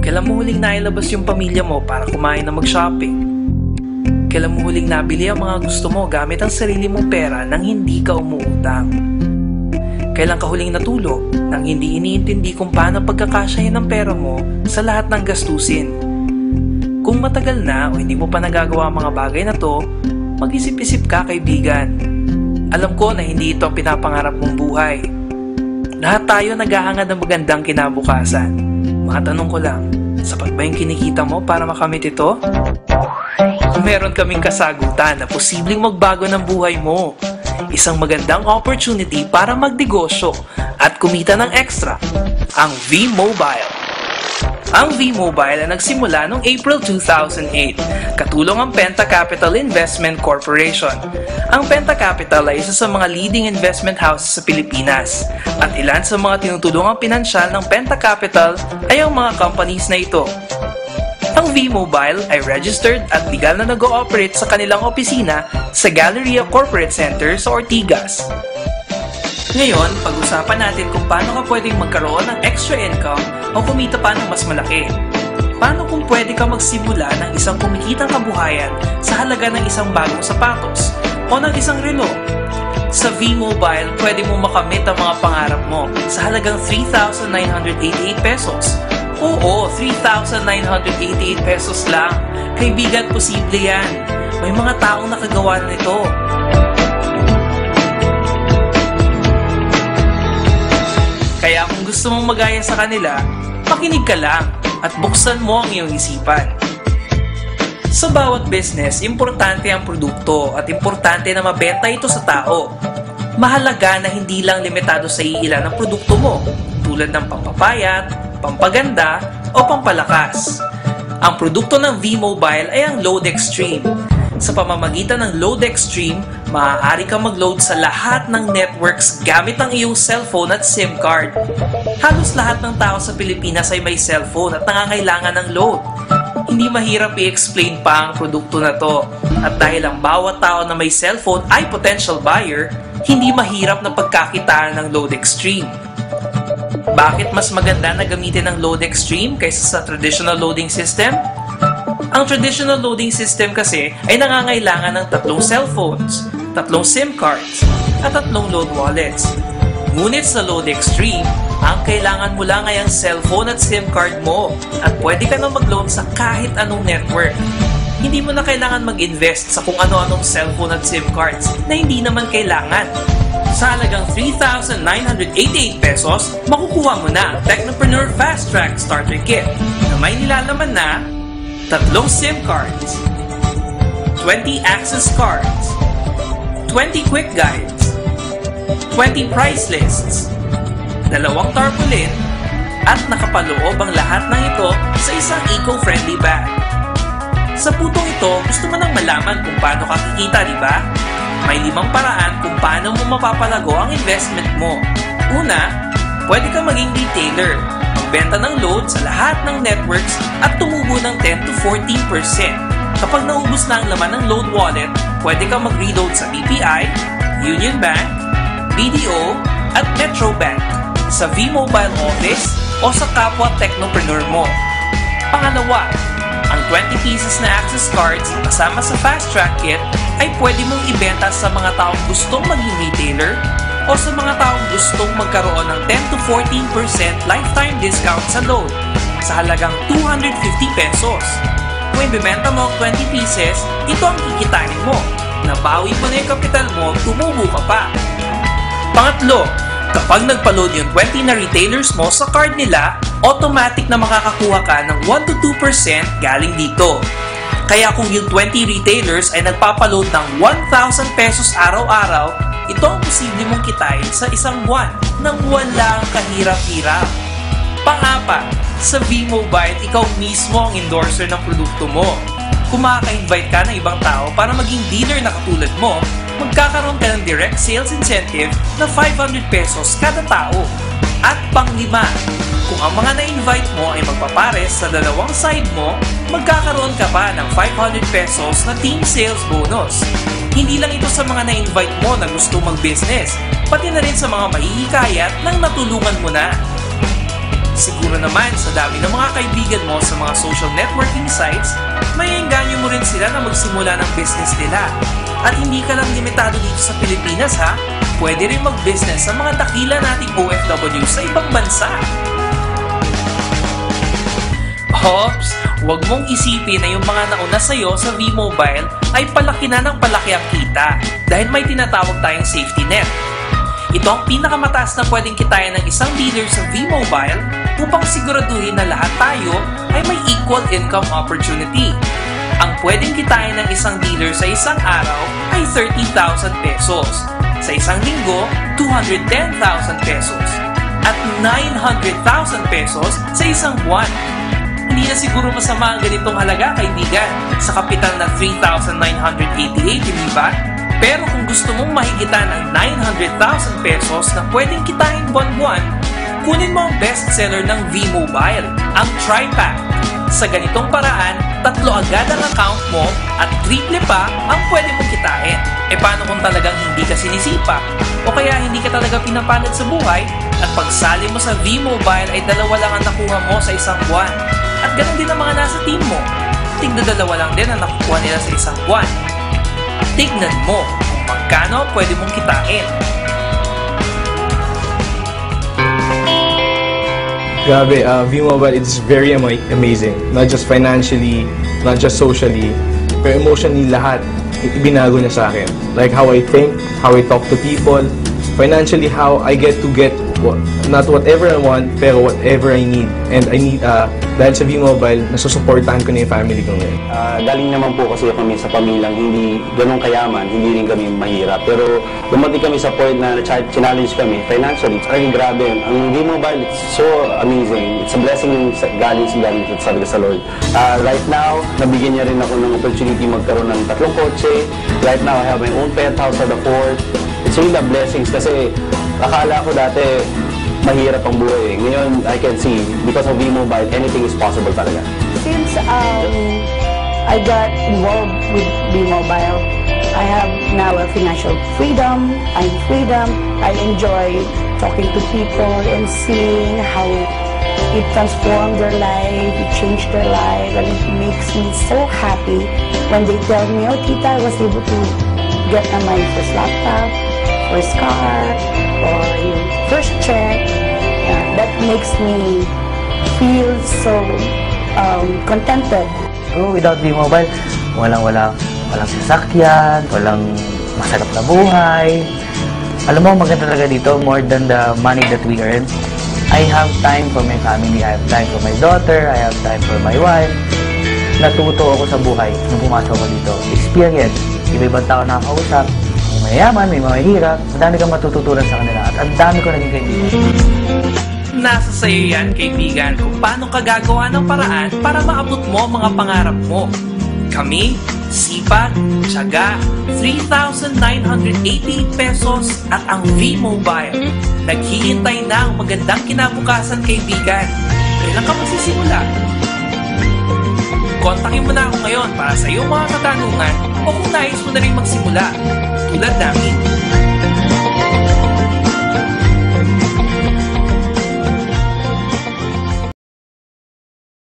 Kailan mo huling nailabas yung pamilya mo para kumain na mag-shopping? Kailan mo huling nabili ang mga gusto mo gamit ang sarili mong pera nang hindi ka umuutang? Kailan ka huling natulog nang hindi iniintindi kung paano pagkakasyahin ng pera mo sa lahat ng gastusin? Kung matagal na o hindi mo pa nagagawa ang mga bagay na to, mag-isip-isip ka, kaibigan. Alam ko na hindi ito ang pinapangarap mong buhay. Lahat tayo naghahangad ng magandang kinabukasan. Matanong ko lang, sapat ba yung kinikita mo para makamit ito? Meron kaming kasagutan na posibleng magbago ng buhay mo. Isang magandang opportunity para magnegosyo at kumita ng extra. Ang V-Mobile. Ang V-Mobile ay nagsimula noong April 2008, katulong ang Penta Capital Investment Corporation. Ang Penta Capital ay isa sa mga leading investment houses sa Pilipinas, at ilan sa mga tinutulungang pinansyal ng Penta Capital ay ang mga companies na ito. Ang V-Mobile ay registered at legal na nag-ooperate sa kanilang opisina sa Galleria Corporate Center sa Ortigas. Ngayon, pag-usapan natin kung paano ka pwedeng magkaroon ng extra income o kumita pa ng mas malaki. Paano kung pwede ka magsimula ng isang kumikitang kabuhayan sa halaga ng isang bagong sapatos o ng isang relo? Sa V-Mobile, pwede mo makamit ang mga pangarap mo sa halagang 3,988 pesos. Oo, 3,988 pesos lang. Kaibigan, posible yan. May mga taong nakagawa na nito. Kaya kung gusto mong magaya sa kanila, makinig ka lang at buksan mo ang iyong isipan. Sa bawat business, importante ang produkto at importante na mabenta ito sa tao. Mahalaga na hindi lang limitado sa iilan ang produkto mo, tulad ng pampapayat, pampaganda, o pampalakas. Ang produkto ng V-Mobile ay ang Load Extreme. Sa pamamagitan ng Load Extreme, maaari kang mag-load sa lahat ng networks gamit ang iyong cellphone at SIM card. Halos lahat ng tao sa Pilipinas ay may cellphone at nangangailangan ng load. Hindi mahirap i-explain pa ang produkto na to. At dahil ang bawat tao na may cellphone ay potential buyer, hindi mahirap na pagkakitaan ng Load Extreme. Bakit mas maganda na gamitin ang Load Extreme kaysa sa traditional loading system? Ang traditional loading system kasi ay nangangailangan ng 3 cellphones, 3 SIM cards, at 3 load wallets. Ngunit sa Load Extreme, ang kailangan mo lang ay ang cellphone at SIM card mo at pwede ka na mag-load sa kahit anong network. Hindi mo na kailangan mag-invest sa kung ano-anong cellphone at SIM cards na hindi naman kailangan. Sa halagang 3,988 pesos, makukuha mo na ang Technopreneur Fast Track Starter Kit na may nilalaman na 3 SIM cards, 20 access cards, 20 quick guides, 20 price lists, 2 tarpaulin, at nakapaloob ang lahat ng ito sa isang eco-friendly bag. Sa putong ito, gusto mo nang malaman kung paano ka kikita, di ba? May 5 paraan kung paano mo mapapalago ang investment mo. Una, pwede kang maging retailer, magbenta ng load sa lahat ng networks at tumubo ng 10 to 14%. Kapag naubos na ang laman ng load wallet, pwede kang mag-reload sa BPI, Union Bank, BDO, at Metro Bank, sa V-Mobile office o sa kapwa technopreneur mo. Pangalawa, ang 20 pieces na access cards na kasama sa Fast Track Kit ay pwede mong ibenta sa mga taong gustong maging retailer o sa mga taong gustong magkaroon ng 10 to 14% lifetime discount sa load sa halagang 250 pesos. Kung ibibenta mo ang 20 pieces, ito ang kikitain mo. Nabawi mo na yung kapital mo, tumubo ka pa. Pangatlo, kapag nagpa-load yung 20 na retailers mo sa card nila, automatic na makakakuha ka ng 1 to 2% galing dito. Kaya kung yung 20 retailers ay nagpapaload ng 1,000 pesos araw-araw, ito ang posible mong kitain sa isang buwan nang walang kahirap-hirap. Pang-apat, sa V-Mobile, ikaw mismo ang endorser ng produkto mo. Kung makaka-invite ka ng ibang tao para maging dealer na katulad mo, magkakaroon ka ng direct sales incentive na 500 pesos kada tao. At pang-5, kung ang mga na-invite mo ay magpapares sa dalawang side mo, magkakaroon ka pa ng 500 pesos na team sales bonus. Hindi lang ito sa mga na-invite mo na gusto mag-business, pati na rin sa mga mahihikayat ng natulungan mo na. Siguro naman sa dami ng mga kaibigan mo sa mga social networking sites, maiengganyo mo rin sila na magsimula ng business nila. At hindi ka lang limitado dito sa Pilipinas ha, pwede rin mag-business sa mga dakila nating OFW sa ibang bansa. Hops! Huwag mong isipin na yung mga nauna sa'yo sa V-Mobile ay palaki na ng palaki ang kita dahil may tinatawag tayong safety net. Ito ang pinakamataas na pwedeng kitain ng isang dealer sa V-Mobile upang siguraduhin na lahat tayo ay may equal income opportunity. Ang pwedeng kitain ng isang dealer sa isang araw ay 30,000 pesos. Sa isang linggo, 210,000 pesos. At 900,000 pesos sa isang buwan. Hindi na siguro masama ang ganitong halaga, kaibigan, sa kapital na 3,988, hindi ba? Pero kung gusto mong mahigitan ang 900,000 pesos na pwedeng kitain buwan-buwan, kunin mo ang bestseller ng V-Mobile, ang TriPack. Sa ganitong paraan, 3 agad ang account mo at 3 pa ang pwede mong kitain. E paano kung talagang hindi ka sinisipa? O kaya hindi ka talaga pinapalad sa buhay at pagsali mo sa V-Mobile ay 2 lang ang nakuha mo sa isang buwan. At ganun din ang mga nasa team mo. Tigna 2 lang din ang nakukuha nila sa isang buwan. Tignan mo kung magkano pwede mong kitain. Grabe, V-Mobile is very amazing. Not just financially, not just socially, pero emotionally lahat ibinago niya sa akin. Like how I think, how I talk to people, financially how I get not whatever I want, pero whatever I need. And I need, dahil sa V-Mobile, nasusuportahan ko na yung family ko ngayon. Galing naman po kasi kami sa pamilyang hindi ganun kayaman, hindi rin kami mahirap. Pero dumating kami sa point na challenge kami financially. Ay, grabe. Ang V-Mobile, it's so amazing. It's a blessing galing sa Lord. Right now, nabigyan niya rin ako ng opportunity magkaroon ng 3 kotse. Right now, I have my own penthouse at the fort. It's really a blessings kasi akala ko dati mahirap ang buhay. Ngayon, I can see, because of V-Mobile, anything is possible talaga. Since I got involved with V-Mobile, I have now a financial freedom. I enjoy talking to people and seeing how it transformed their life, it changed their life, and it makes me so happy when they tell me, oh, Tita, I was able to get my first laptop, first car, or yung first check. That makes me feel so contented. So, without V-Mobile, walang sasakyan, walang masarap na buhay. Alam mo, maganda talaga dito, more than the money that we earn. I have time for my family, I have time for my daughter, I have time for my wife. Natuto ako sa buhay nung pumasok ako dito. Experience. Iba-ibang tao nakakausap. May mayaman, may mahirap. Madami kang matututunan sa kanila at ang dami ko naging kaibigan. Nasa sayo yan, kaibigan, kung paano ka gagawa ng paraan para maabot mo ang mga pangarap mo. Kami, sipag, tiyaga, 3,988 pesos at ang V-Mobile. Naghihintay na ang magandang kinabukasan, kaibigan. Kailan ka magsisimula? Kontakin mo na ako ngayon para sa iyong mga katanungan o kung nais mo na rin magsimula, tulad namin.